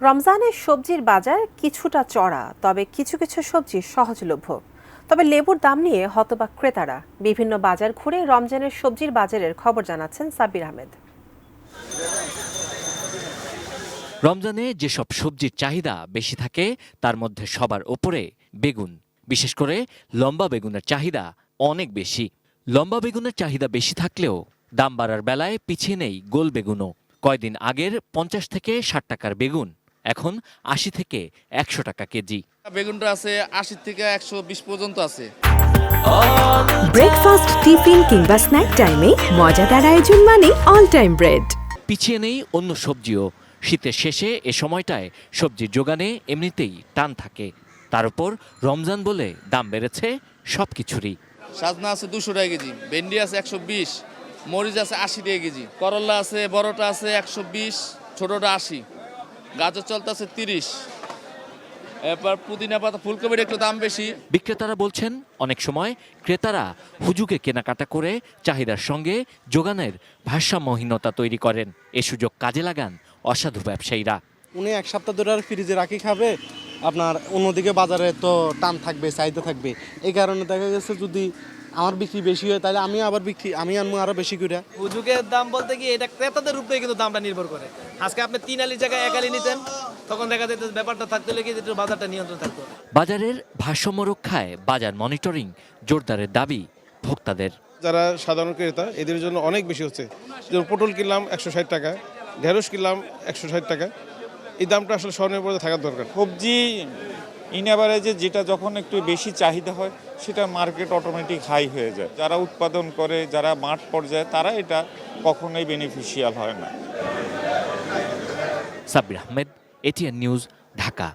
রমজানের সবজির বাজার কিছুটা চড়া, তবে কিছু কিছু সবজি সহজলভ্য। তবে লেবুর দাম নিয়ে হতবাক ক্রেতারা। বিভিন্ন বাজার ঘুরে রমজানের সবজির বাজারের খবর জানাচ্ছেন সাব্বির আহমেদ। রমজানে যেসব সবজির চাহিদা বেশি থাকে তার মধ্যে সবার ওপরে বেগুন। বিশেষ করে লম্বা বেগুনের চাহিদা অনেক বেশি। লম্বা বেগুনের চাহিদা বেশি থাকলেও দাম বাড়ার বেলায় পিছিয়ে নেই গোল বেগুনও। কয়দিন আগের 50 থেকে 60 টাকার বেগুন এখন 80 থেকে 100 টাকা কেজি। বেগুনটা আছে 80 থেকে 120 পর্যন্ত আছে। ব্রেকফাস্ট, টিফিন কিংবা স্ন্যাক টাইমে মজাদার আয়োজন মানে অল টাইম ব্রেড। পিছিয়ে নেই অন্য সবজিও। শীতের শেষে এ সময়টায় সবজির যোগানে এমনিতেই টান থাকে, তার উপর রমজান বলে দাম বেড়েছে সবকিছুরই। সাজনা আছে 200 টাকা কেজি, ভেন্ডি আছে 120, মরিচ আছে 80 টাকা কেজি, করলা আছে বড়টা আছে 120, ছোটটা 80, গাজর চলতে আছে 30। এরপর পুদিনা পাতা, ফুলকপির একটু দাম বেশি। বিক্রেতারা বলছেন অনেক সময় ক্রেতারা হুজুগে কেনাকাটা করে চাহিদার সঙ্গে যোগানের ভারসাম্যহীনতা তৈরি করেন। এ সুযোগ কাজে লাগান অসাধু ব্যবসায়ীরা। উনি এক সপ্তাহ ধরে আর ফ্রিজে রাখি খাবে, আপনার অন্যদিকে বাজারে তো টান থাকবে, চাহিদা থাকবে। এই কারণে দেখা গেছে যদি আমার বিক্রি বেশি হয় তাহলে আমি আনবো আরো বেশি করে। হুজুগের দাম বলতে কি এটা ক্রেতাদের উপরে কিন্তু দামটা নির্ভর করে। আজকে আপনি 3 আলির জায়গায় 1 আলি নিতেন, তখন দেখা যেত ব্যাপারটা থাকতে হলে কি একটু বাজারটা নিয়ন্ত্রণ থাকতো। বাজারের ভারসাম্য রক্ষায় বাজার মনিটরিং জোরদারের দাবি ভোক্তাদের। যারা সাধারণ ক্রেতা এদের জন্য অনেক বেশি হচ্ছে। যেমন পটল কিনলাম 160 টাকা, ঢেঁড়স কিনলাম 160 টাকা। এই দামটা আসলে স্বর্ণের পরে থাকার দরকার। সবজি ইন অ্যাভারেজে যেটা যখন একটু বেশি চাহিদা হয় সেটা মার্কেট অটোমেটিক হাই হয়ে যায়। যারা উৎপাদন করে, যারা মাঠ পর্যায়ে, তারা এটা কখনোই বেনিফিশিয়াল হয় না। Sabbir Ahmed, ATN news, Dhaka.